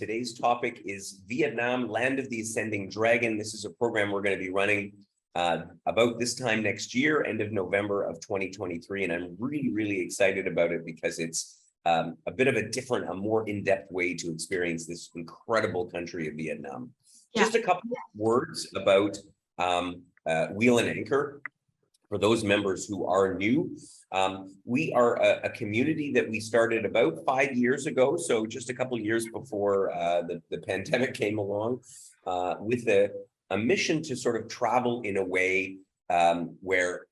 today's topic is Vietnam, Land of the Ascending Dragon. This is a program we're going to be running about this time next year, end of November of 2023. And I'm really excited about it because it's a bit of a more in-depth way to experience this incredible country of Vietnam. Yeah. Just a couple of words about Wheel and Anchor. For those members who are new, we are a community that we started about 5 years ago, so just a couple of years before the pandemic came along, with a mission to sort of travel in a way where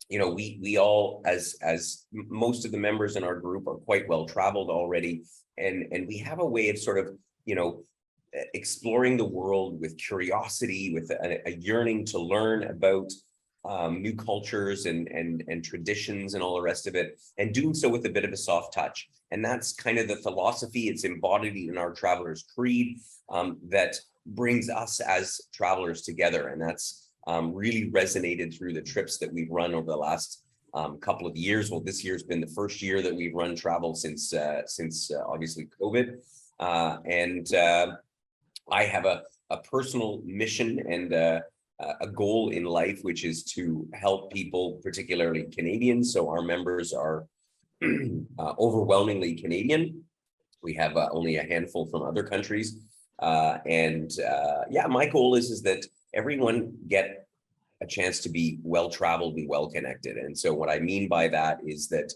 we all, as most of the members in our group, are quite well traveled already, and we have a way of sort of exploring the world with curiosity, with a yearning to learn about new cultures and traditions and all the rest of it, and doing so with a bit of a soft touch. And that's kind of the philosophy. It's embodied in our Travelers Creed that brings us as travelers together. And that's really resonated through the trips that we've run over the last couple of years. Well, this year's been the first year that we've run travel since obviously COVID. I have a personal mission and a goal in life, which is to help people, particularly Canadians. So our members are overwhelmingly Canadian. We have only a handful from other countries. My goal is that everyone get a chance to be well-traveled and well-connected. And so what I mean by that is that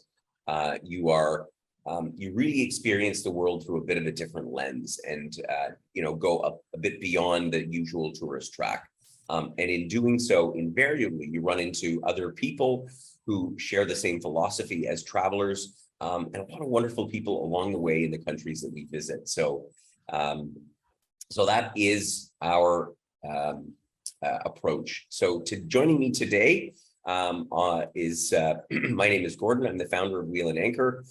you really experience the world through a bit of a different lens and, go up a bit beyond the usual tourist track. And in doing so, invariably, you run into other people who share the same philosophy as travelers, and a lot of wonderful people along the way in the countries that we visit. So that is our approach. So joining me today is my name is Gordon. I'm the founder of Wheel and Anchor.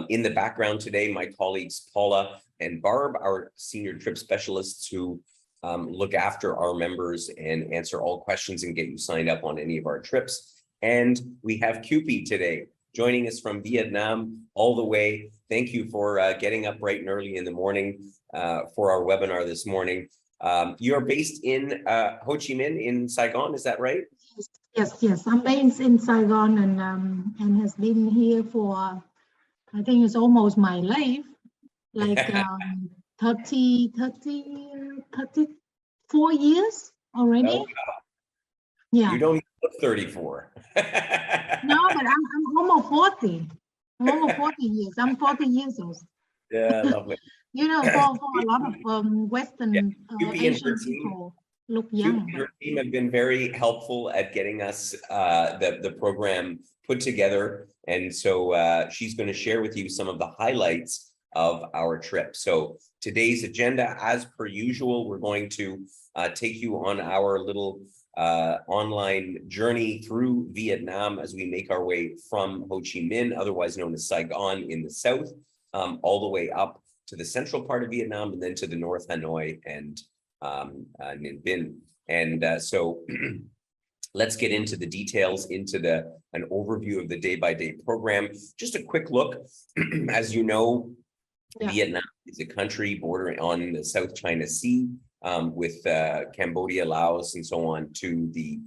In the background today, my colleagues Paula and Barb, our senior trip specialists who look after our members and answer all questions and get you signed up on any of our trips. And we have Cupie today, joining us from Vietnam all the way. Thank you for getting up bright and early in the morning for our webinar this morning. You're based in Ho Chi Minh in Saigon, is that right? Yes. I'm based in Saigon and has been here for, I think it's almost my life, like 34 years already. Oh, wow. Yeah. You don't even look 34. No, but I'm almost 40. I'm almost 40 years. I'm 40 years old. Yeah, lovely. For a lot of Western Asian people look young. Her team have been very helpful at getting us the program put together. And so she's going to share with you some of the highlights of our trip. So today's agenda, as per usual, we're going to take you on our little online journey through Vietnam as we make our way from Ho Chi Minh, otherwise known as Saigon in the south, all the way up to the central part of Vietnam and then to the north, Hanoi and Ninh Binh. And so let's get into the details, into an overview of the day-by-day program. Just a quick look. As you know, Vietnam is a country bordering on the South China Sea, with Cambodia, Laos, and so on to the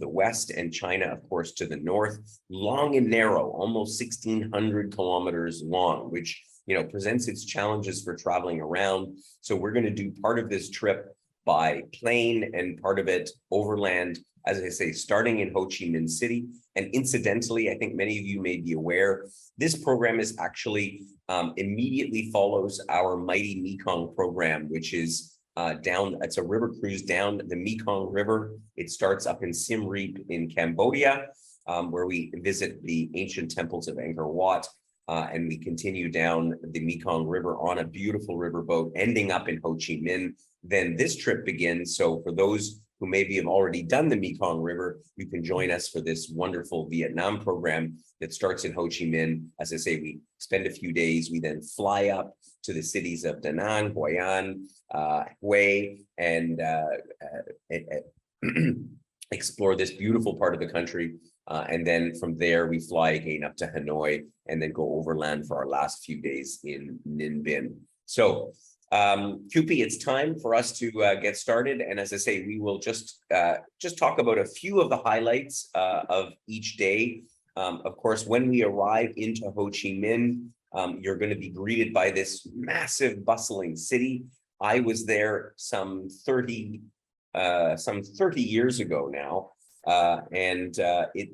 west, and China, of course, to the north. Long and narrow, almost 1,600 kilometers long, which presents its challenges for traveling around. So we're going to do part of this trip by plane and part of it overland, as I say, starting in Ho Chi Minh City. And incidentally, I think many of you may be aware, this program is actually immediately follows our Mighty Mekong program, which is it's a river cruise down the Mekong River. It starts up in Siem Reap in Cambodia, where we visit the ancient temples of Angkor Wat. And we continue down the Mekong River on a beautiful riverboat, ending up in Ho Chi Minh. Then this trip begins. So for those who maybe have already done the Mekong River, you can join us for this wonderful Vietnam program that starts in Ho Chi Minh. As I say, we spend a few days. We then fly up to the cities of Danang, Hoi An, Hue, and explore this beautiful part of the country. And then from there, we fly again up to Hanoi and then go overland for our last few days in Ninh Binh. So, Kewpie, it's time for us to get started. And as I say, we will just talk about a few of the highlights of each day. Of course, when we arrive into Ho Chi Minh, you're going to be greeted by this massive, bustling city. I was there some 30 years ago now, and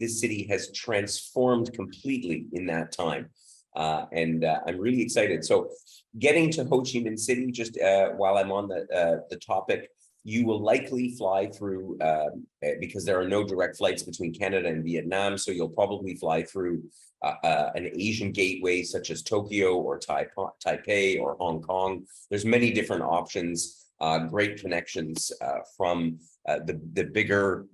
this city has transformed completely in that time. And I'm really excited. So getting to Ho Chi Minh City, just while I'm on the topic, you will likely fly through, because there are no direct flights between Canada and Vietnam, so you'll probably fly through an Asian gateway such as Tokyo or Taipei or Hong Kong. There's many different options, great connections from the bigger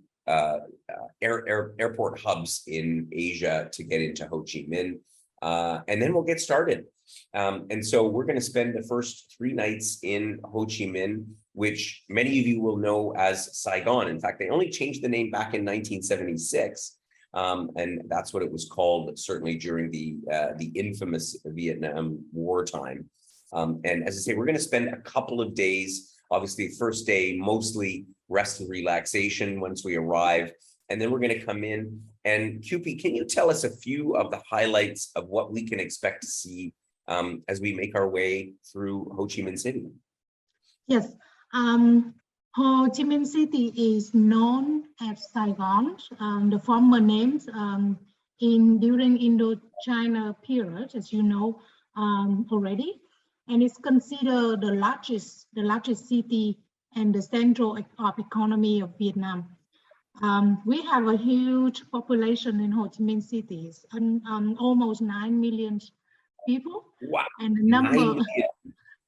airport hubs in Asia to get into Ho Chi Minh. And then we'll get started. And so we're going to spend the first 3 nights in Ho Chi Minh, which many of you will know as Saigon. In fact, they only changed the name back in 1976. And that's what it was called, certainly during the infamous Vietnam War time. And as I say, we're going to spend a couple of days, obviously first day, mostly rest and relaxation once we arrive. And then we're going to come in. And Kewpie, can you tell us a few of the highlights of what we can expect to see as we make our way through Ho Chi Minh City? Yes, Ho Chi Minh City is known as Saigon, the former names during Indo-China period, as you know already, and it's considered the largest city and the central of economy of Vietnam. We have a huge population in Ho Chi Minh City, almost 9 million people. Wow, and the number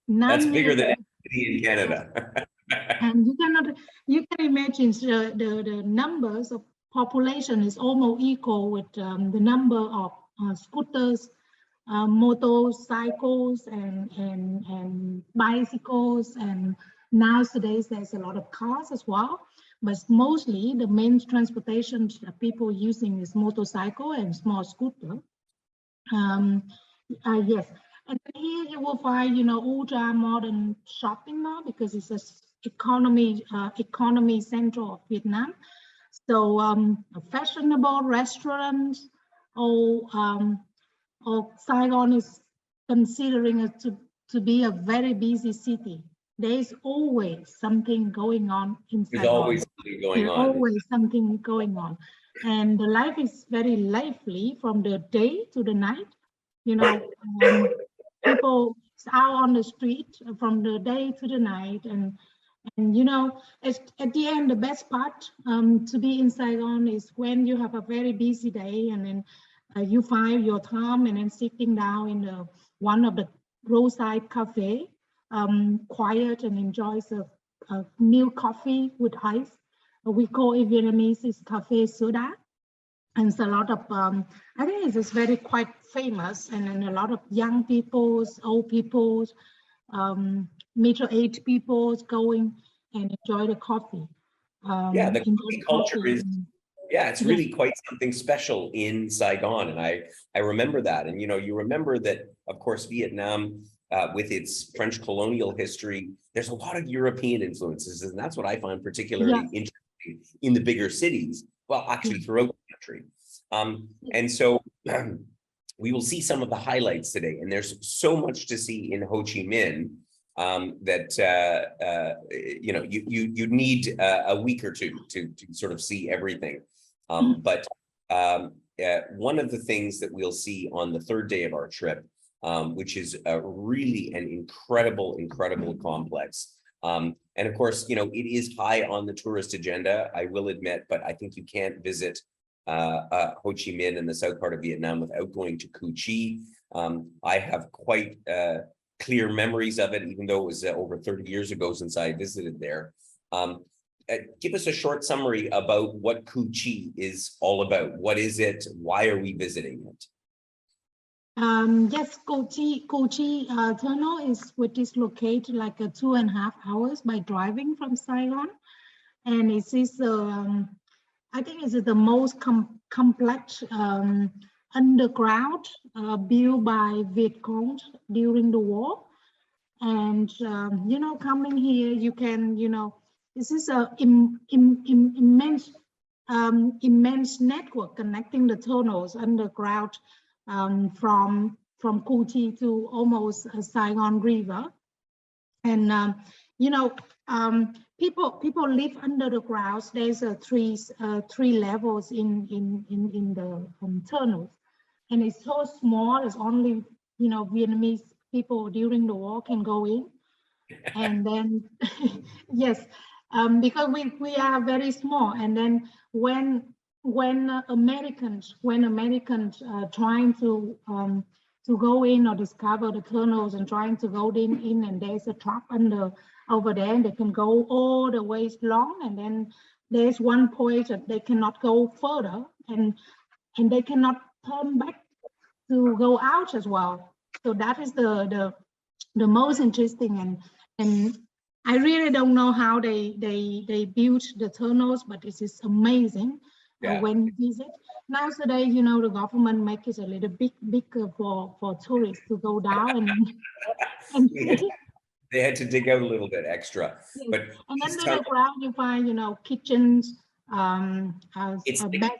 9 that's million, bigger than any city in Canada. and you can imagine the numbers of population is almost equal with the number of scooters, motorcycles, and bicycles, and nowadays there's a lot of cars as well. But mostly the main transportation that people using is motorcycle and small scooter. Yes, and here you will find, ultra modern shopping mall because it's a economy central of Vietnam. So fashionable restaurants, or Saigon is considering it to be a very busy city. There's always something going on in Saigon. There's always something going on. Always something going on. And the life is very lively from the day to the night. People out on the street from the day to the night. And at the end, the best part to be in Saigon is when you have a very busy day and then you find your time and then sitting down in one of the roadside cafe, quiet and enjoys a milk coffee with ice. We call it Vietnamese is cafe soda, and it's a lot of I think it's just very quite famous, and then a lot of young people, old people, middle-aged people going and enjoy the coffee. Yeah, the coffee culture is. Yeah, it's really quite something special in Saigon, and I remember that. And you remember that, of course, Vietnam, with its French colonial history, there's a lot of European influences, and that's what I find particularly interesting in the bigger cities. Well, actually, throughout the country. And so we will see some of the highlights today, and there's so much to see in Ho Chi Minh that you need a week or two to sort of see everything. But one of the things that we'll see on the 3rd day of our trip, which is really an incredible complex. And of course, it is high on the tourist agenda, I will admit, but I think you can't visit Ho Chi Minh in the south part of Vietnam without going to Cu Chi. I have quite clear memories of it, even though it was over 30 years ago since I visited there. Give us a short summary about what Cu Chi is all about. What is it? Why are we visiting it? Yes, Cu Chi Tunnel which is located like 2.5 hours by driving from Saigon, and it is I think it's the most complex underground built by Viet Cong during the war. And coming here, you can, this is a immense immense network connecting the tunnels underground, from Kuti to almost Saigon River. And you know people live under the ground. There's three levels in the tunnels, and it's so small. It's only Vietnamese people during the war can go in. And then yes, because we are very small. And then when Americans trying to go in or discover the tunnels and trying to go in, and there's a trap under over there, and they can go all the way long, and then there's one point that they cannot go further, and they cannot turn back to go out as well. So that is the most interesting. And I really don't know how they built the tunnels, but it is amazing. Yeah. When you visit. Nowadays, the government make it a little bit bigger for tourists to go down and They had to dig out a little bit extra. yes. But And under the ground you find kitchens, it's like, bed,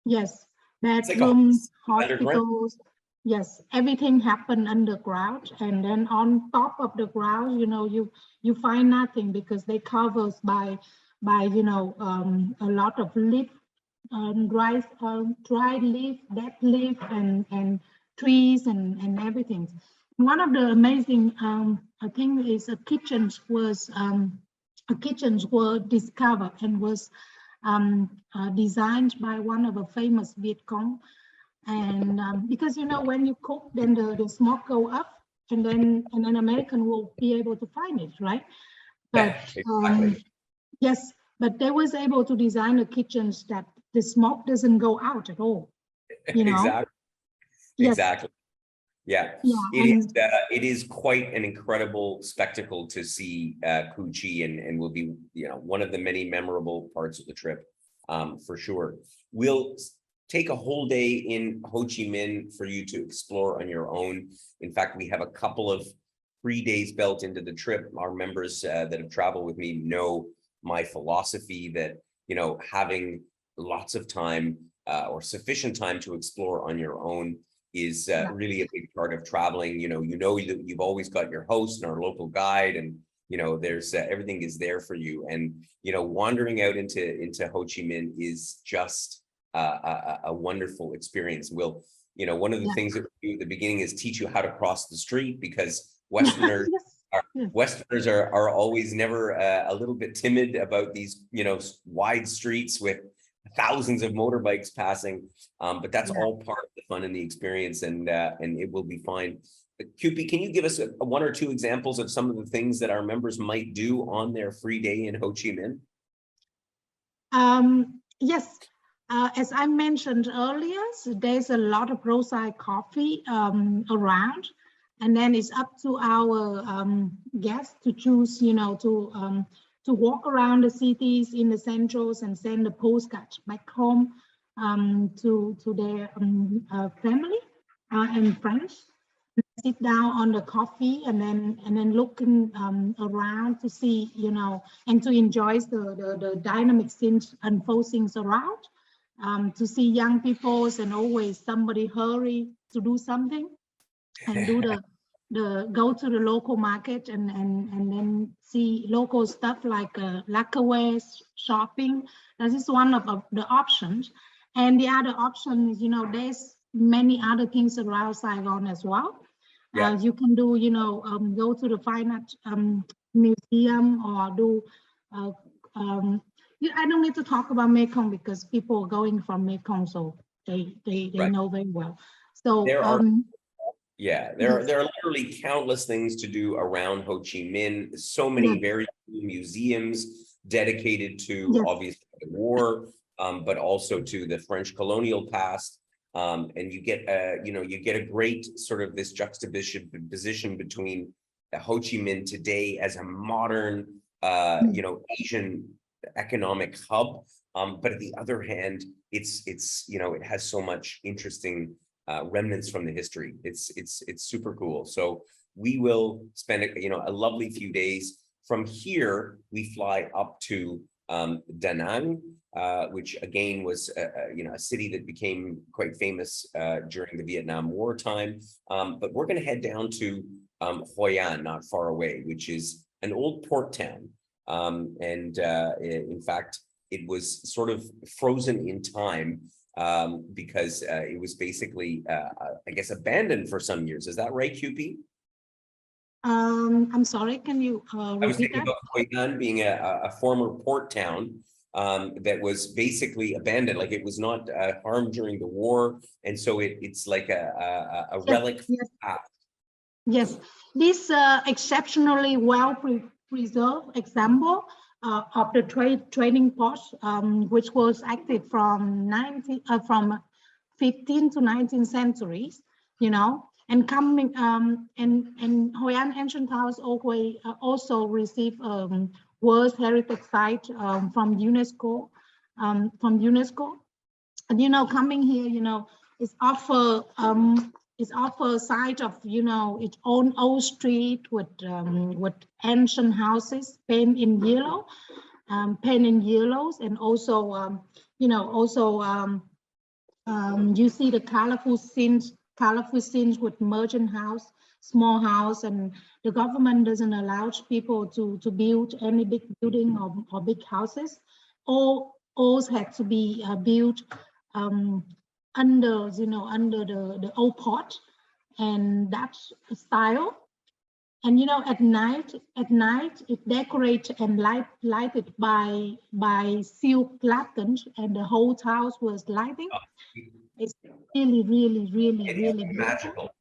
yes, it's like bedrooms, underground. hospitals. Yes, everything happened underground, and then on top of the ground, you find nothing, because they covers by a lot of leaf, dry leaf, dead leaf, and trees and everything. One of the amazing I think is kitchens were discovered and was designed by one of the famous Viet Cong. And because when you cook, then the smoke go up, and then American will be able to find it, right? But Exactly. yes, but they was able to design the kitchens that the smoke doesn't go out at all. Exactly. Yes. Exactly. Yeah. Yeah. It is quite an incredible spectacle to see Cu Chi, and will be one of the many memorable parts of the trip, for sure. We'll take a whole day in Ho Chi Minh for you to explore on your own. In fact, we have a couple of 3 days built into the trip. Our members that have traveled with me know my philosophy that having lots of time or sufficient time to explore on your own is really a big part of traveling. That you've always got your host and our local guide, and there's everything is there for you. And wandering out into Ho Chi Minh is just a wonderful experience. One of the things that we do at the beginning is teach you how to cross the street, because Westerners Westerners are always never a little bit timid about these wide streets with thousands of motorbikes passing, but that's all part of the fun and the experience, and it will be fine. Kewpie, can you give us one or two examples of some of the things that our members might do on their free day in Ho Chi Minh? Yes, as I mentioned earlier, so there's a lot of roadside coffee around, and then it's up to our guests to choose, to walk around the cities in the centrals and send a postcard back home to their family and friends. Sit down on the coffee, and then looking around to see, and to enjoy the dynamic scenes unfolding around. To see young people, and always somebody hurry to do something, and do go to the local market, and then see local stuff like lacquerware shopping. That is one of the options. And the other option is, there's many other things around Saigon as well. You can do, go to the fine art museum, or do I don't need to talk about Mekong, because people are going from Mekong, so they Right. know very well. So there are literally countless things to do around Ho Chi Minh. So many very cool museums dedicated to obviously the war, but also to the French colonial past. And you get a great sort of this juxtaposition between Ho Chi Minh today as a modern, Asian economic hub, but at the other hand, it has so much interesting remnants from the history. It's super cool. So we will spend a lovely few days. From here, we fly up to Danang, which again was a city that became quite famous during the Vietnam War time. But we're going to head down to Hoi An, not far away, which is an old port town. In fact, it was sort of frozen in time because it was basically, I guess, abandoned for some years. Is that right, QP? I'm sorry, can you I was repeat thinking that? about Hoi An being a former port town that was basically abandoned, like it was not harmed during the war, and so it's like a Yes, relic. yes. Yes, this exceptionally well preserved example of the trading post, which was active from 15th to 19th centuries, and coming and Hoi An ancient house also received World Heritage Site from UNESCO, and coming here, it's offer a site of its own old street with ancient houses painted in yellow, and also you see the colorful scenes with merchant house, small house, and the government doesn't allow people to build any big building or big houses. All had to be built under the old port, and that's the style. And at night it decorated and lighted by silk lanterns, and the whole house was lighting. It's really, really, really, really beautiful. Magical. Yes.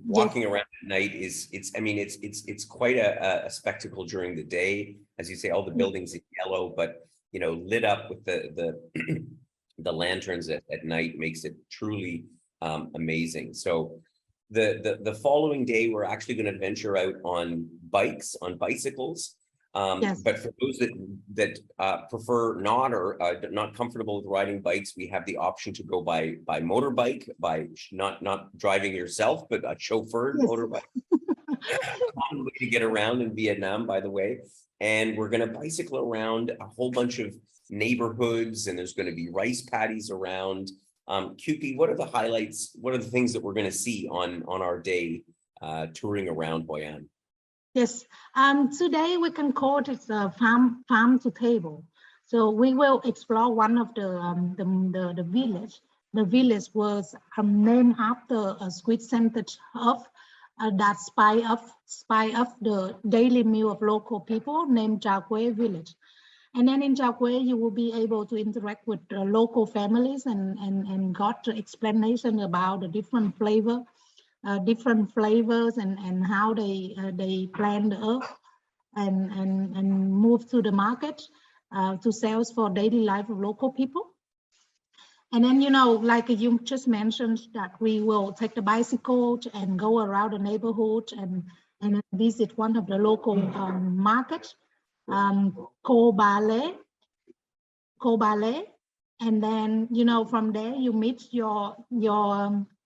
Walking around at night it's quite a spectacle during the day, as you say, all the buildings in yellow, but lit up with the the lanterns at night makes it truly amazing. So the following day, we're actually going to venture out on bicycles. Yes. But for those that prefer not or not comfortable with riding bikes, we have the option to go by motorbike, by not driving yourself, but a chauffeured motorbike. Common way to get around in Vietnam, by the way. And we're going to bicycle around a whole bunch of neighborhoods, and there's going to be rice paddies around. QP, what are the highlights? What are the things that we're going to see on our day touring around Hoi An? Yes, today we can call it farm to table. So we will explore one of the village. The village was named after a squid-scented herb that spy of the daily meal of local people, named Chao Quế village. And then in Chao Quế, you will be able to interact with local families and got the explanation about the different flavors and how they plan the earth and move to the market to sales for daily life of local people. And then, like you just mentioned, that we will take the bicycle and go around the neighborhood and visit one of the local markets, Cô Ba Lê. And then, from there you meet your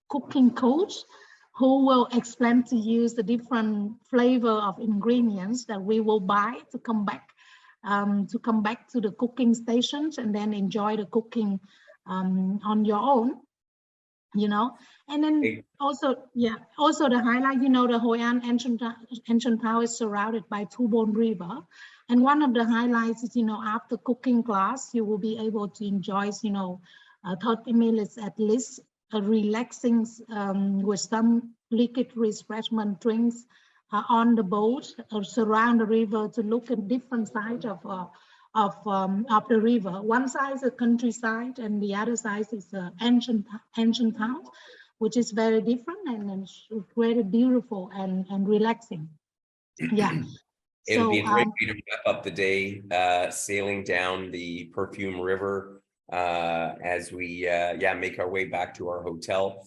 cooking coach, who will explain to you the different flavor of ingredients that we will buy to come back to the cooking stations and then enjoy the cooking on your own, and then also the highlight, the Hoi An ancient town is surrounded by Thu Bon River, and one of the highlights is, after cooking class, you will be able to enjoy 30 minutes at least relaxing with some liquid refreshment drinks on the boat surround the river to look at different sides of the river. One side is a countryside, and the other side is ancient town, which is very different and very beautiful and relaxing. Yeah. It'll be a great way to wrap up the day, sailing down the Perfume River as we make our way back to our hotel.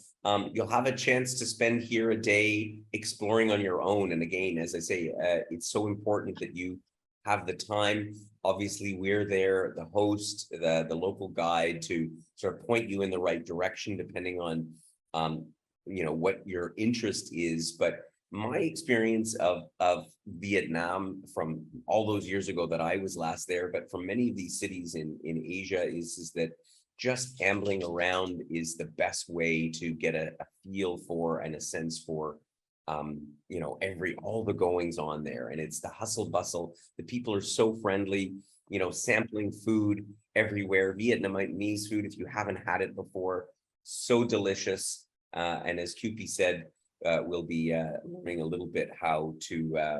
You'll have a chance to spend here a day exploring on your own. And again, as I say, it's so important that you have the time. Obviously, we're there, the host, the local guide, to sort of point you in the right direction, depending on what your interest is. But my experience of Vietnam from all those years ago that I was last there, but from many of these cities in Asia is that just ambling around is the best way to get a feel for and a sense for you know, all the goings on there. And it's the hustle bustle. The people are so friendly, you know, sampling food everywhere. Vietnamese food, if you haven't had it before, so delicious. And as Kewpie said, we'll be learning a little bit how to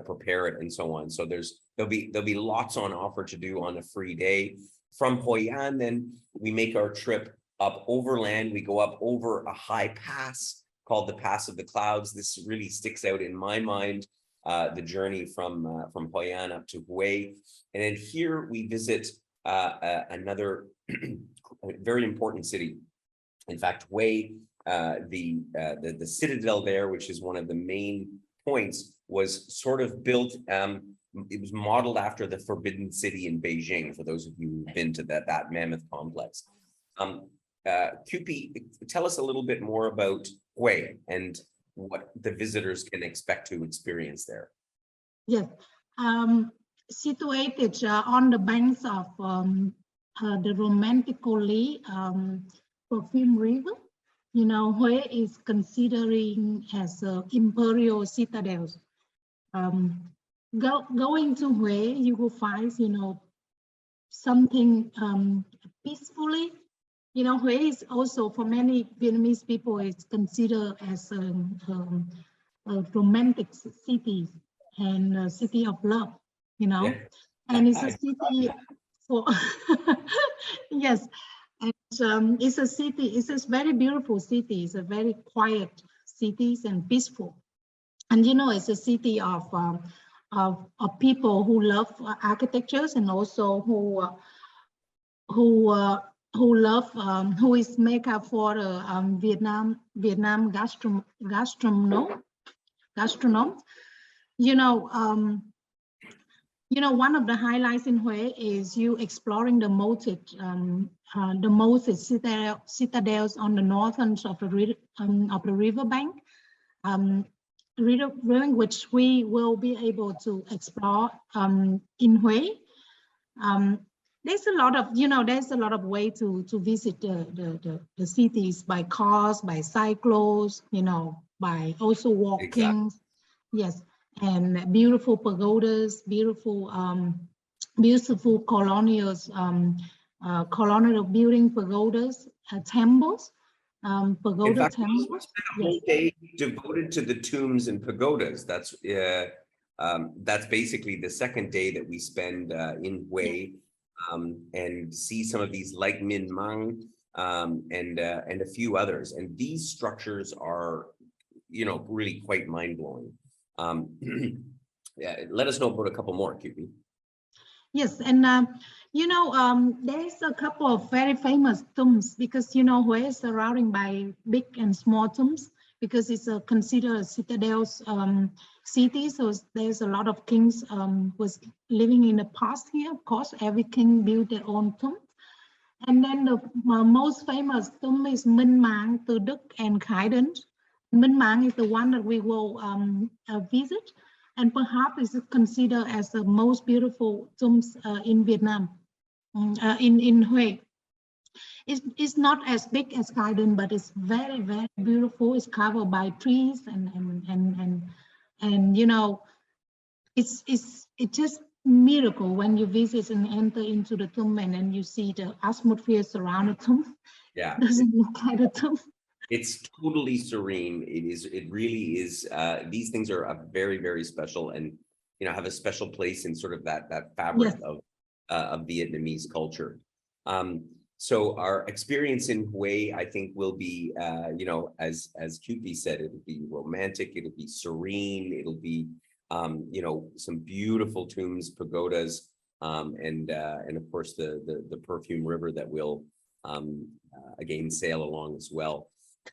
prepare it and so on. So there'll be lots on offer to do on a free day. From Hoi An, then we make our trip up overland. We go up over a high pass called the Pass of the Clouds. This really sticks out in my mind, the journey from Hoi An up to Hue. And then here we visit another very important city. In fact, Hue, the citadel there, which is one of the main points, was sort of built. It was modeled after the Forbidden City in Beijing. For those of you who've been to that mammoth complex, Kewpie, tell us a little bit more about Hue and what the visitors can expect to experience there. Yes, situated on the banks of the romantically Mekong River. You know, Hue is considering as an imperial citadel. Going to Hue, you will find, you know, something peacefully. You know, Hue is also, for many Vietnamese people, it's considered as a romantic city and a city of love, you know. Yeah. And it's a city for, yes, and it's a city, it's a very beautiful city, it's a very quiet city and peaceful. And, you know, it's a city of people who love architectures and also who is make up for Vietnam gastronom. You know, one of the highlights in Hue is you exploring the moated citadels on the northern of the riverbank, which we will be able to explore in Hue. There's a lot of, you know, there's a lot of way to visit the cities by cars, by cyclos, you know, by also walking. Exactly. Yes, and beautiful pagodas, beautiful colonial building pagodas, temples, pagoda temples. We spent a whole day devoted to the tombs and pagodas. That's basically the second day that we spend in Hue. Yeah. And see some of these like Min Mang and a few others. And these structures are, you know, really quite mind-blowing. Yeah, let us know about a couple more, Kewpie. Yes, and you know, there's a couple of very famous tombs because, you know, Hue is surrounded by big and small tombs because it's considered a citadel city. So there's a lot of kings was living in the past here. Of course, every king built their own tomb. And then the most famous tomb is Minh Mang, Từ Đức, and Khai Đến. Minh Mang is the one that we will visit, and perhaps is considered as the most beautiful tombs in Vietnam, in Hue. It's not as big as Khai Đến, but it's very, very beautiful. It's covered by trees and you know, it's just miracle when you visit and enter into the tomb and then you see the atmosphere surround the tomb. Yeah, doesn't look like a tomb. It's totally serene. It really is. These things are a very, very special, and you know, have a special place in sort of that fabric. Yes. Of Vietnamese culture. So our experience in Hue, I think, will be, you know, as Kewpie said, it'll be romantic, it'll be serene, it'll be, you know, some beautiful tombs, pagodas, and of course the perfume river that will again sail along as well.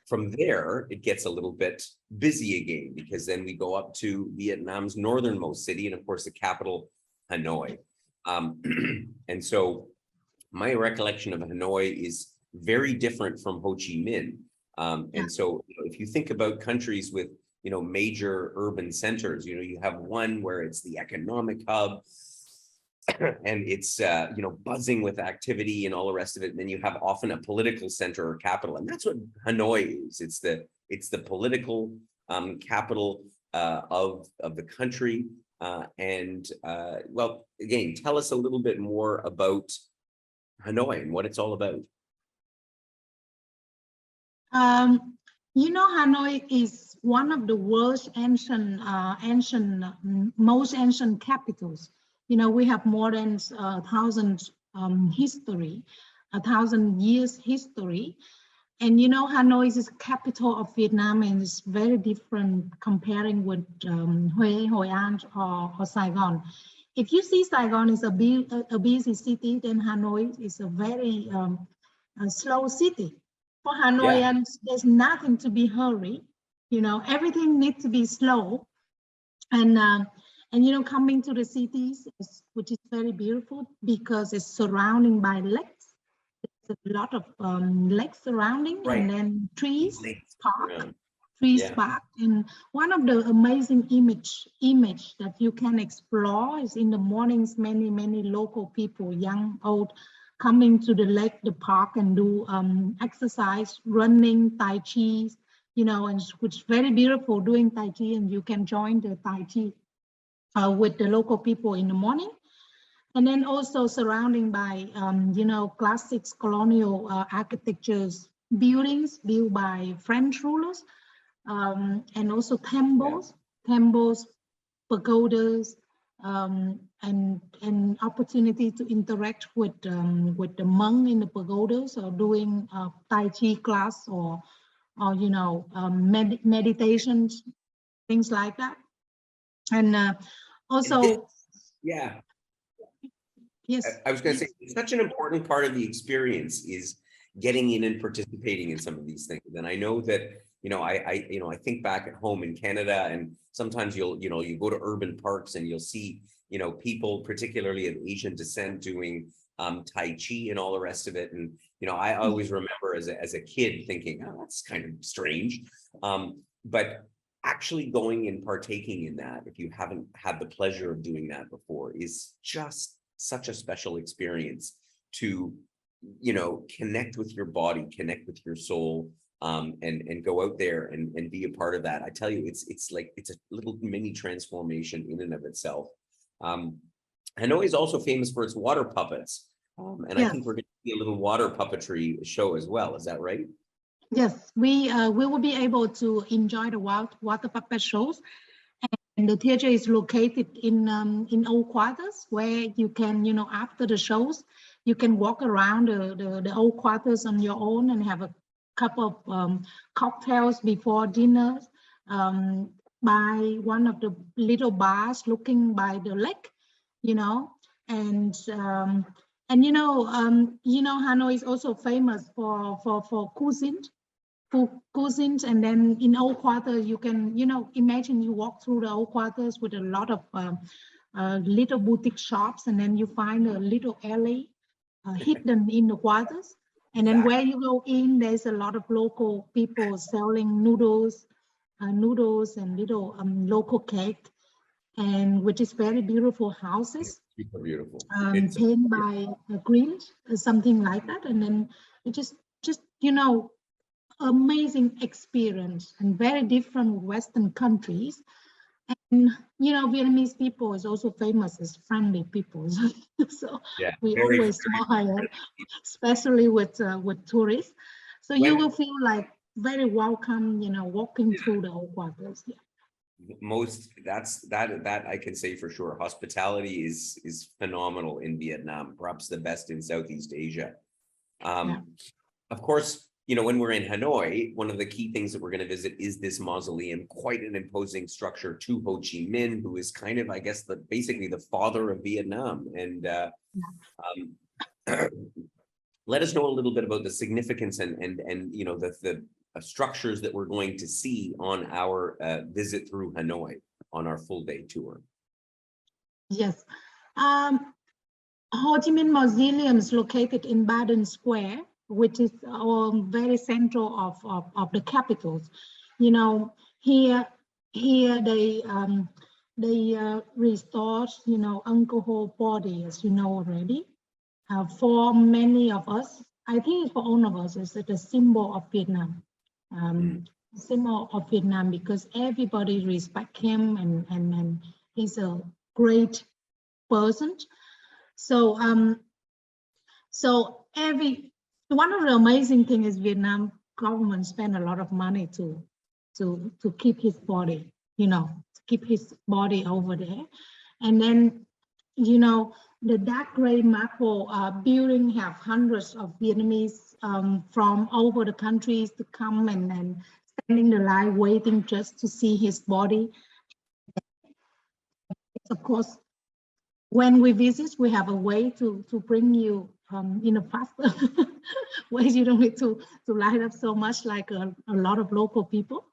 From there, it gets a little bit busy again, because then we go up to Vietnam's northernmost city, and of course the capital, Hanoi. And so my recollection of Hanoi is very different from Ho Chi Minh. And so, you know, if you think about countries with, major urban centers. You have one where it's the economic hub and it's buzzing with activity and all the rest of it. And then you have often a political center or capital, and that's what Hanoi is. It's the political capital of the country. Well, again, tell us a little bit more about Hanoi and what it's all about. Hanoi is one of the world's most ancient capitals. We have more than 1,000 years history. And Hanoi is the capital of Vietnam, and it's very different comparing with Hoi An or Saigon. If you see Saigon is a busy city, then Hanoi is a very slow city. For Hanoians, there's nothing to be hurry. Everything needs to be slow. And coming to the cities, which is very beautiful because it's surrounded by lakes. There's a lot of lakes surrounding, right. And then trees, park. And one of the amazing image that you can explore is in the mornings, many local people, young, old, coming to the lake, the park, and do exercise, running, Tai Chi, and which is very beautiful doing Tai Chi, and you can join the Tai Chi with the local people in the morning. And then also surrounding by, classics, colonial architectures, buildings built by French rulers, and also temples, pagodas, and opportunity to interact with the monk in the pagodas, or doing Tai Chi class, or meditations, things like that. And also, yes, I was going to say, such an important part of the experience is getting in and participating in some of these things. And I know that, I think back at home in Canada, and sometimes you go to urban parks and you'll see, people, particularly of Asian descent, doing Tai Chi and all the rest of it. And, I always remember as a kid thinking, oh, that's kind of strange. But actually going and partaking in that, if you haven't had the pleasure of doing that before, is just such a special experience to, connect with your body, connect with your soul, and go out there and be a part of that. I tell you, it's a little mini transformation in and of itself. Hanoi is also famous for its water puppets. And I think we're going to see a little water puppetry show as well. Is that right? Yes, we will be able to enjoy the water puppet shows. And the theater is located in old quarters, where you can, after the shows, you can walk around the old quarters on your own and have a cup of cocktails before dinner by one of the little bars looking by the lake, and Hanoi is also famous for cuisines, and then in old quarters you can, imagine you walk through the old quarters with a lot of little boutique shops, and then you find a little alley hidden in the quarters, and then where you go in, there's a lot of local people selling noodles and little local cake, and which is very beautiful houses. Super beautiful. Painted by green, something like that, and then it just amazing experience, and very different with Western countries. And Vietnamese people is also famous as friendly people. So we always smile, especially with tourists. So you will feel like very welcome, walking through the old quarters. That I can say for sure. Hospitality is phenomenal in Vietnam, perhaps the best in Southeast Asia. Of course, when we're in Hanoi, one of the key things that we're going to visit is this mausoleum, quite an imposing structure to Ho Chi Minh, who is kind of, I guess, basically the father of Vietnam. And let us know a little bit about the significance and the structures that we're going to see on our visit through Hanoi on our full day tour. Yes. Ho Chi Minh Mausoleum is located in Baden Square, which is very central of the capitals. Here here they restore, you know, alcohol body, as you know already. For many of us, I think for all of us, it's the symbol of Vietnam. Symbol of Vietnam, because everybody respect him, and he's a great person. So so one of the amazing thing is Vietnam government spend a lot of money to keep his body, you know, to keep his body over there. And then, you know, the dark gray marble building have hundreds of Vietnamese from over the countries to come and standing the line waiting just to see his body. Of course, when we visit, we have a way to bring you in a faster way. You don't need to line up so much like a lot of local people.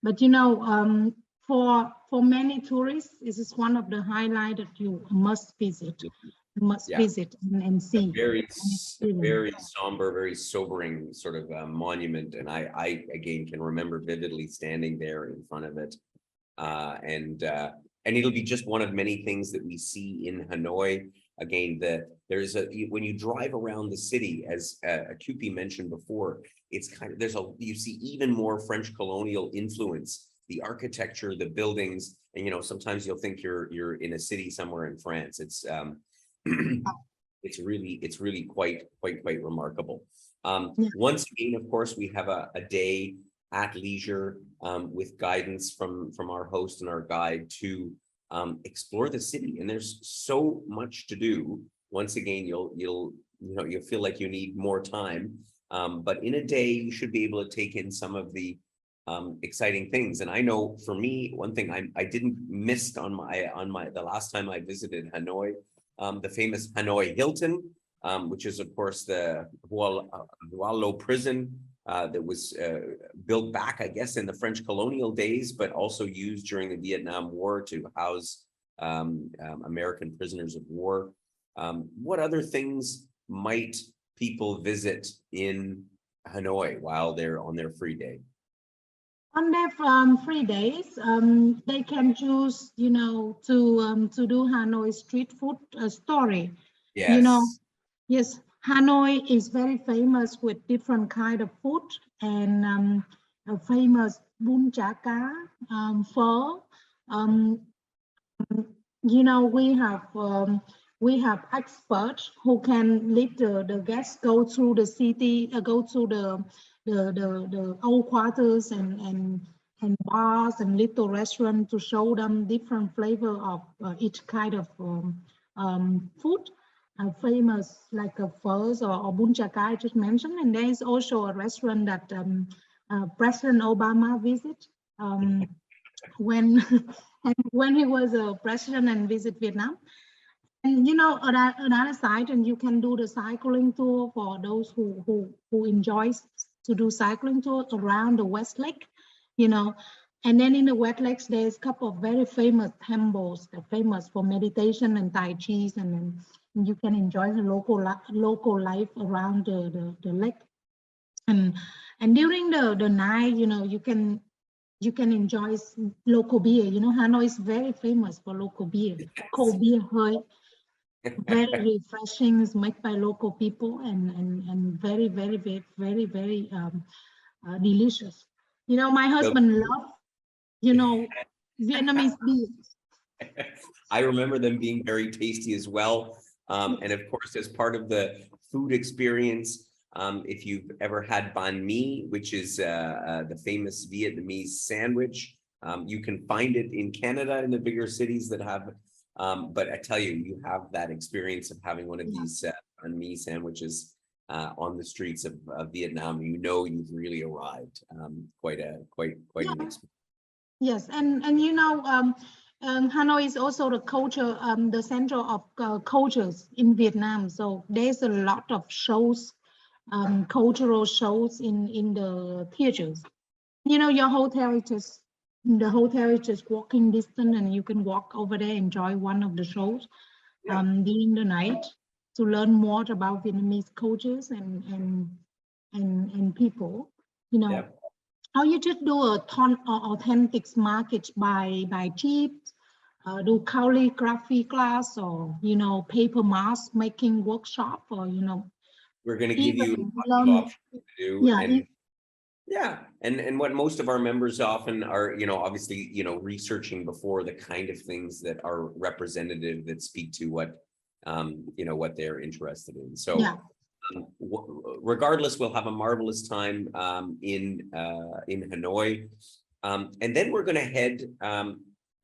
But you know, for many tourists, this is one of the highlights that you must visit. You must visit and see. Very somber, very sobering sort of monument, and I again can remember vividly standing there in front of it, and it'll be just one of many things that we see in Hanoi. Again, when you drive around the city, as QP mentioned before, it's kind of you see even more French colonial influence, the architecture, the buildings, and you know, sometimes you'll think you're in a city somewhere in France. It's it's really quite remarkable. Once again, of course, we have a day at leisure with guidance from our host and our guide to explore the city, and there's so much to do. Once again, you'll feel like you need more time, but in a day you should be able to take in some of the exciting things. And I know for me, one thing I didn't miss on the last time I visited Hanoi, the famous Hanoi Hilton, which is of course the Hoa Lo prison that was built back, I guess, in the French colonial days, but also used during the Vietnam War to house American prisoners of war. What other things might people visit in Hanoi while they're on their free day? On their free days, they can choose, you know, to do Hanoi street food story. Yes. You know, yes, Hanoi is very famous with different kind of food, and famous bún chả cá, phở. You know, we have experts who can lead the guests go through the city, go through the old quarters and bars and little restaurants to show them different flavor of each kind of food. Famous like a pho or bún chả cá I just mentioned, and there is also a restaurant that President Obama visit when he was a president and visit Vietnam. And you know, another side, and you can do the cycling tour for those who enjoys to do cycling tour around the West Lake, you know. And then in the West Lakes, there's a couple of very famous temples that are famous for meditation and Tai Chi, and then you can enjoy the local life around the lake. And during the night, you know, you can enjoy local beer. You know, Hanoi is very famous for local beer, cold beer, Hoi. Very refreshing, is made by local people, and very delicious. You know, my husband loves, you know, Vietnamese beer. I remember them being very tasty as well. And of course, as part of the food experience, if you've ever had banh mi, which is the famous Vietnamese sandwich, you can find it in Canada in the bigger cities that have, but I tell you, you have that experience of having one of these banh mi sandwiches on the streets of Vietnam. You know, you've really arrived. Quite an experience. Yes, and you know, Hanoi is also the culture, the center of cultures in Vietnam. So there's a lot of shows, cultural shows in the theaters. You know, the hotel is just walking distance, and you can walk over there, enjoy one of the shows during the night to learn more about Vietnamese cultures and people. You know. Or you just do a ton of authentic market by tips, do calligraphy class, or paper mask making workshop, or We're going to give you even lots of learn. options to do. Yeah, And yeah, and what most of our members often are, obviously, researching before the kind of things that are representative that speak to what, what they're interested in. So yeah. regardless, we'll have a marvelous time in Hanoi. And then we're going to head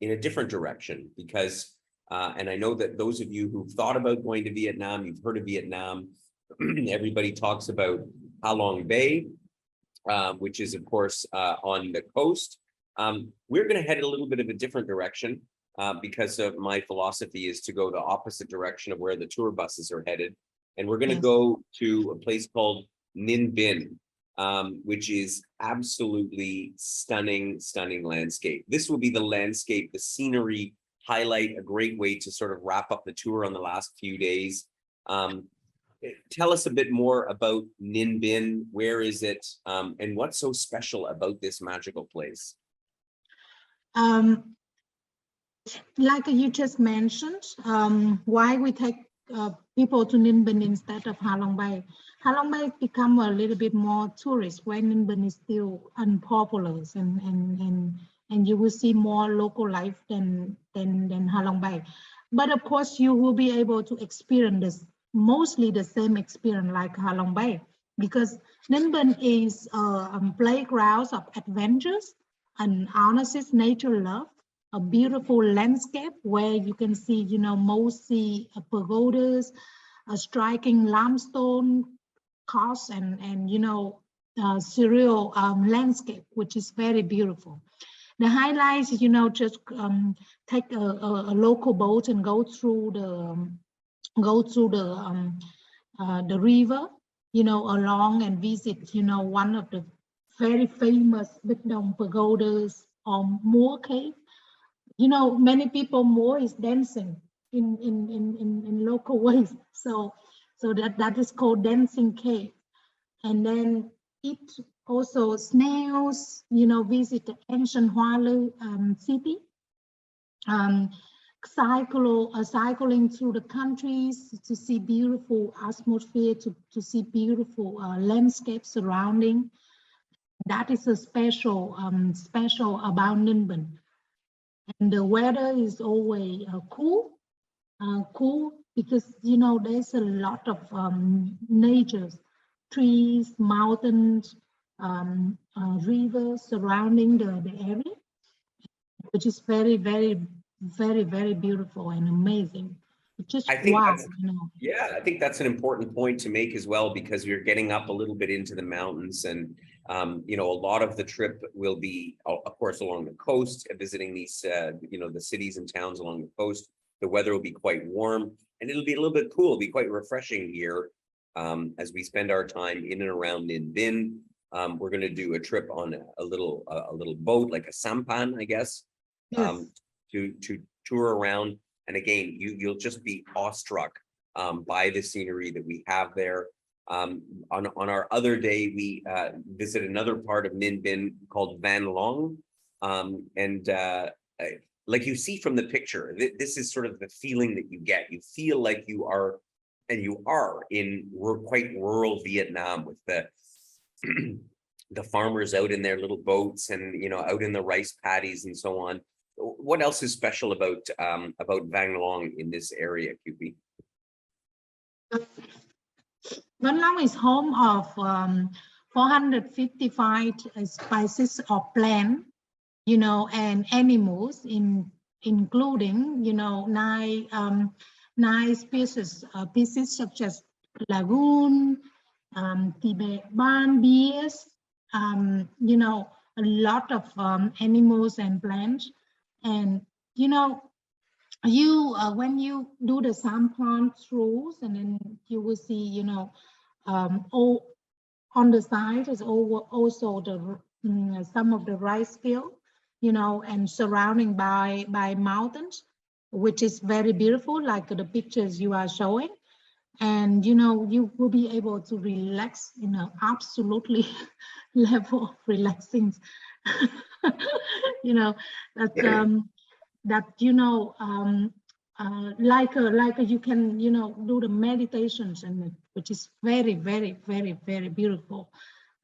in a different direction because, and I know that those of you who've thought about going to Vietnam, you've heard of Vietnam. Everybody talks about Ha Long Bay, which is, of course, on the coast. We're going to head a little bit of a different direction because of my philosophy is to go the opposite direction of where the tour buses are headed. And we're going to Yes. go to a place called Ninh Binh, which is absolutely stunning, stunning landscape. This will be the landscape, the scenery highlight, a great way to sort of wrap up the tour on the last few days. Tell us a bit more about Ninh Binh. Where is it? And what's so special about this magical place? Like you just mentioned, why we take people to Ninh Binh instead of Ha Long Bay. Ha Long Bay become a little bit more tourist, while Ninh Binh is still unpopular, and you will see more local life than Ha Long Bay. But of course, you will be able to experience this, mostly the same experience like Ha Long Bay, because Ninh Binh is playgrounds of adventures and honest nature love, a beautiful landscape where you can see, mostly pagodas, a striking limestone coast, and surreal landscape, which is very beautiful. The highlights, just take a local boat and go through the river, along and visit, one of the very famous Big Dong pagodas or Moor Cave. Many people more is dancing in local ways. So that is called dancing cave. And then it also snails, visit the ancient Hoa city. Cycling through the countries to see beautiful atmosphere, to see beautiful landscape surrounding. That is a special about Ninh Binh. And the weather is always cool because there's a lot of nature, trees, mountains, rivers surrounding the area, which is very, very, very, very beautiful and amazing. It's just I think wow, that's, yeah, I think that's an important point to make as well, because you're getting up a little bit into the mountains, and a lot of the trip will be, of course, along the coast, visiting these, the cities and towns along the coast. The weather will be quite warm, and it'll be a little bit cool. It'll be quite refreshing here as we spend our time in and around Ninh Binh. We're going to do a trip on a little boat, like a sampan, I guess, yes. to tour around. And again, you'll just be awestruck by the scenery that we have there. On our other day, we visit another part of Ninh Binh called Van Long. Like you see from the picture, this is sort of the feeling that you get. You feel like you are, and you are in quite rural Vietnam, with the the farmers out in their little boats and out in the rice paddies and so on. What else is special about Vang Long in this area, QP? Van Long is home of 455 species of plant, and animals, including, nine species such as lagoon, Tibetan bears, a lot of animals and plants. And when you do the sampan throughs, and then you will see, all on the side is also the some of the rice field, and surrounding by mountains, which is very beautiful, like the pictures you are showing. and you know, you will be able to relax in an absolutely level of relaxing. You know, that you know, like you can, you know, do the meditations, and which is very, very, very, very beautiful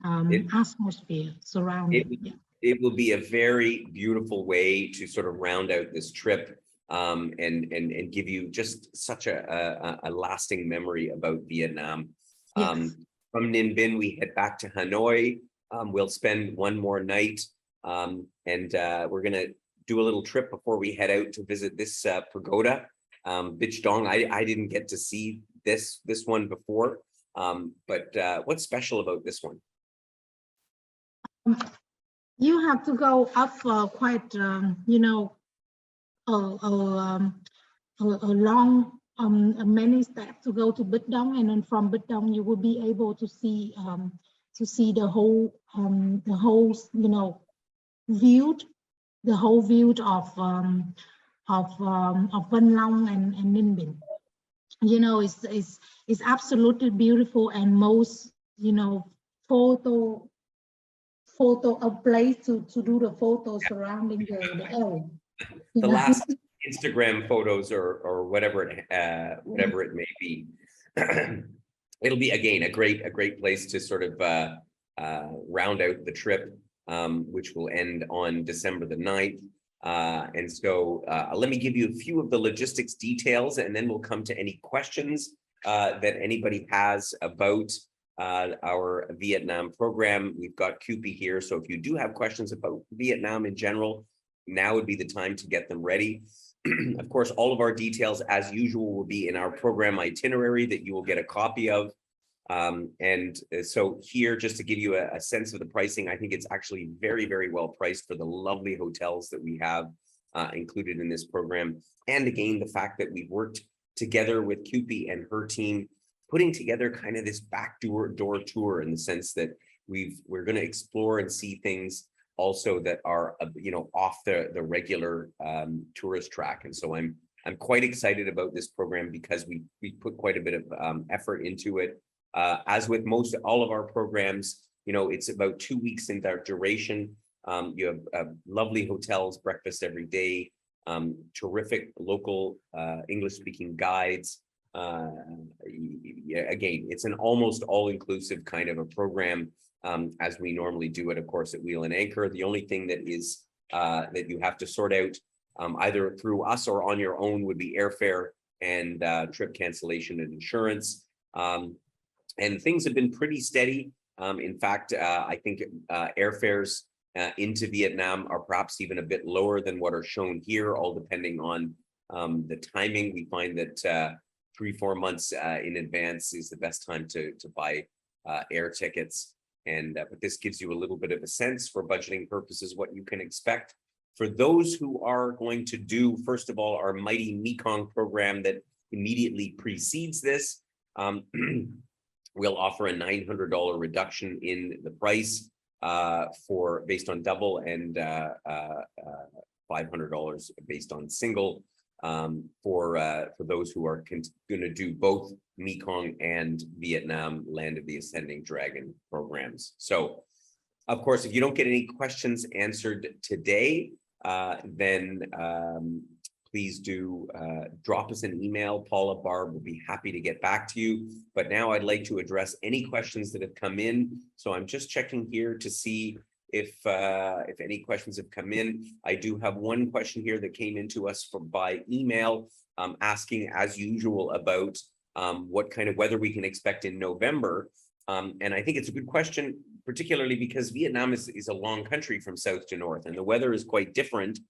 It, atmosphere it, surrounding. Yeah. it will be a very beautiful way to sort of round out this trip, and give you just such a lasting memory about Vietnam. Yes. From Ninh Binh, we head back to Hanoi. We'll spend one more night, and we're gonna do a little trip before we head out to visit this pagoda, Bích Dong. I didn't get to see this one before, but what's special about this one? You have to go up quite, you know, a long many steps to go to Bích Dong, and then from Bích Dong you will be able to see the whole you know, viewed the whole view of Vân Long and Ninh Binh. You know, it's absolutely beautiful, and most, you know, photo a place to do the photo surrounding the area. The last Instagram photos or whatever it may be. It'll be again a great place to sort of round out the trip, which will end on December the 9th. And so let me give you a few of the logistics details, and then we'll come to any questions that anybody has about our Vietnam program. We've got Cupie here, so if you do have questions about Vietnam in general, now would be the time to get them ready. Of course, all of our details, as usual, will be in our program itinerary that you will get a copy of. And so here, just to give you a sense of the pricing, I think it's actually very, very well priced for the lovely hotels that we have included in this program. And again, the fact that we've worked together with Cupie and her team, putting together kind of this backdoor tour, in the sense that we're going to explore and see things also that are, you know, off the regular tourist track. And so I'm quite excited about this program because we put quite a bit of effort into it. As with all of our programs, you know, it's about 2 weeks in their duration. You have lovely hotels, breakfast every day, terrific local English-speaking guides. Again, it's an almost all-inclusive kind of a program, as we normally do it, of course, at Wheel and Anchor. The only thing that is that you have to sort out either through us or on your own would be airfare and trip cancellation and insurance. And things have been pretty steady. In fact, I think airfares into Vietnam are perhaps even a bit lower than what are shown here, all depending on the timing. We find that 3-4 months in advance is the best time to buy air tickets. And but this gives you a little bit of a sense for budgeting purposes what you can expect. For those who are going to do, first of all, our Mighty Mekong program that immediately precedes this, we'll offer a $900 reduction in the price for based on double, and $500 based on single, for those who are going to do both Mekong and Vietnam Land of the Ascending Dragon programs. So, of course, if you don't get any questions answered today, then please do drop us an email. Paula, Barb will be happy to get back to you. But now I'd like to address any questions that have come in. So I'm just checking here to see if any questions have come in. I do have one question here that came into us by email, asking, as usual, about what kind of weather we can expect in November. And I think it's a good question, particularly because Vietnam is a long country from south to north, and the weather is quite different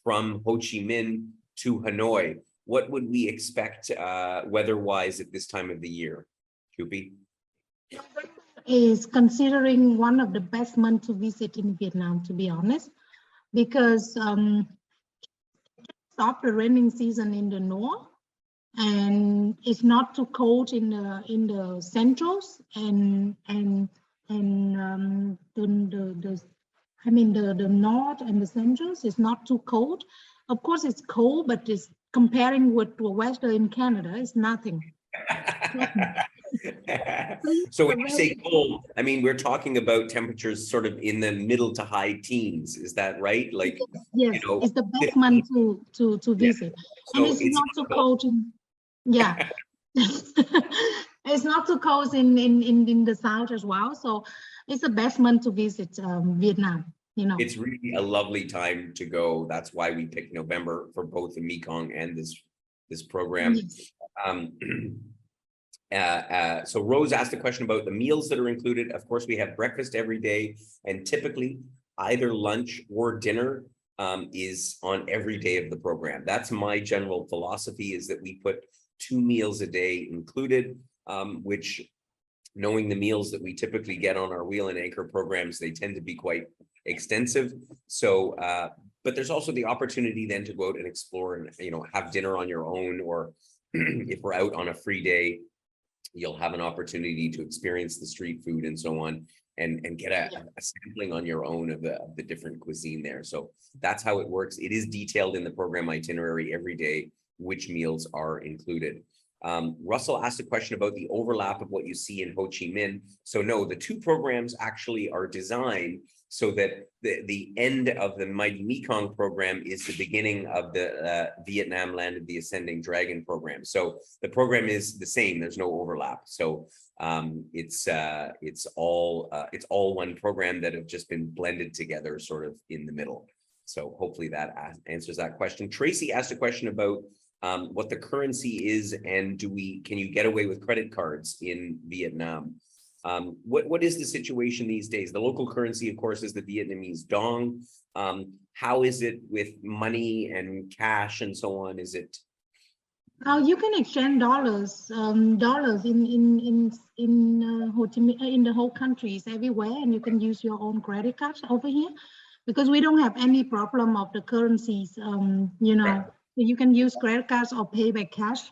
from Ho Chi Minh to Hanoi. What would we expect weather-wise at this time of the year, Cupie? Is considering one of the best months to visit in Vietnam, to be honest, because stop the raining season in the north, and it's not too cold in the centrals, and the north and the centrals is not too cold. Of course, it's cold, but it's comparing with the weather in Canada, it's nothing. So when you say cold, I mean, we're talking about temperatures sort of in the middle to high teens. Is that right? Like, Yes, you know, it's the best 50, month to yeah. visit, and So it's it's not too not cold. cold in, yeah. It's not too cold in the south as well, so it's the best month to visit Vietnam. You know. It's really a lovely time to go. That's why we picked November for both the Mekong and this program. Yes. Um, so Rose asked a question about the meals that are included. Of course, we have breakfast every day, and typically either lunch or dinner is on every day of the program. That's my general philosophy, is that we put 2 meals a day included, which, knowing the meals that we typically get on our wheel and anchor programs, they tend to be quite extensive. So, but there's also the opportunity then to go out and explore and, you know, have dinner on your own, or if we're out on a free day, you'll have an opportunity to experience the street food and so on, and get a sampling on your own of the different cuisine there. So that's how it works. It is detailed in the program itinerary every day, which meals are included. Russell asked a question about the overlap of what you see in Ho Chi Minh. So no, the 2 programs actually are designed so that the end of the Mighty Mekong program is the beginning of the Vietnam Land of the Ascending Dragon program. So the program is the same. There's no overlap. So it's all one program that have just been blended together, sort of in the middle. So hopefully that answers that question. Tracy asked a question about what the currency is, and can you get away with credit cards in Vietnam? What is the situation these days? The local currency, of course, is the Vietnamese dong. How is it with money and cash and so on? Is it? You can exchange dollars in Ho Chi Minh, in the whole countries everywhere, and you can use your own credit cards over here, because we don't have any problem of the currencies. You know, Right. you can use credit cards or pay by cash.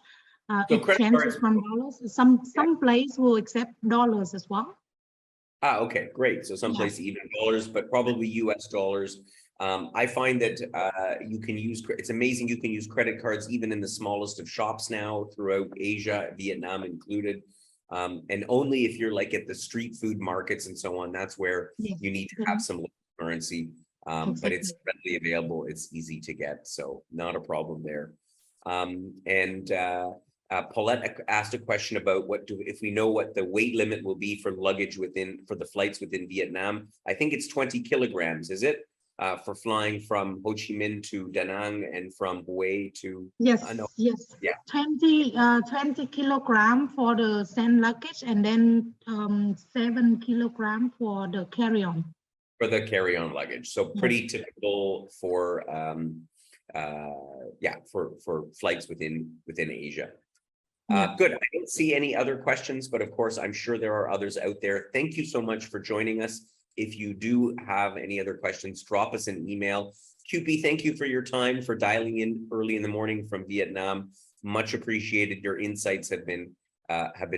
So credit Exchanges cards. from dollars. Some place will accept dollars as well. Okay, great. So someplace even dollars, but probably US dollars. I find that you can use, it's amazing, you can use credit cards even in the smallest of shops now throughout Asia, Vietnam included. And only if you're like at the street food markets and so on, that's where you need to have some local currency. But it's readily available, it's easy to get, so not a problem there. Paulette asked a question about if we know what the weight limit will be for luggage for the flights within Vietnam. I think it's 20 kilograms, is it? For flying from Ho Chi Minh to Danang and from Hue to Hanoi. Yes. Yeah. 20 kilogram for the sand luggage, and then 7 kilogram for the carry-on. For the carry-on luggage. So pretty typical for for flights within Asia. Good. I don't see any other questions, but of course, I'm sure there are others out there. Thank you so much for joining us. If you do have any other questions, drop us an email. QP, thank you for your time, for dialing in early in the morning from Vietnam. Much appreciated. Your insights have been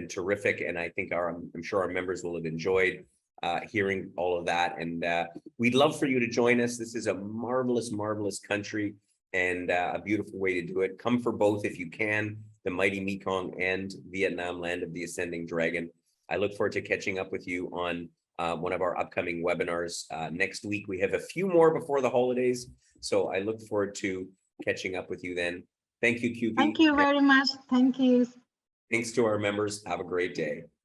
terrific, and I think I'm sure our members will have enjoyed hearing all of that. And we'd love for you to join us. This is a marvelous, marvelous country, and a beautiful way to do it. Come for both if you can, the Mighty Mekong and Vietnam Land of the Ascending Dragon. I look forward to catching up with you on one of our upcoming webinars next week. We have a few more before the holidays, so I look forward to catching up with you then. Thank you, QP. Thank you very much. Thank you. Thanks to our members. Have a great day.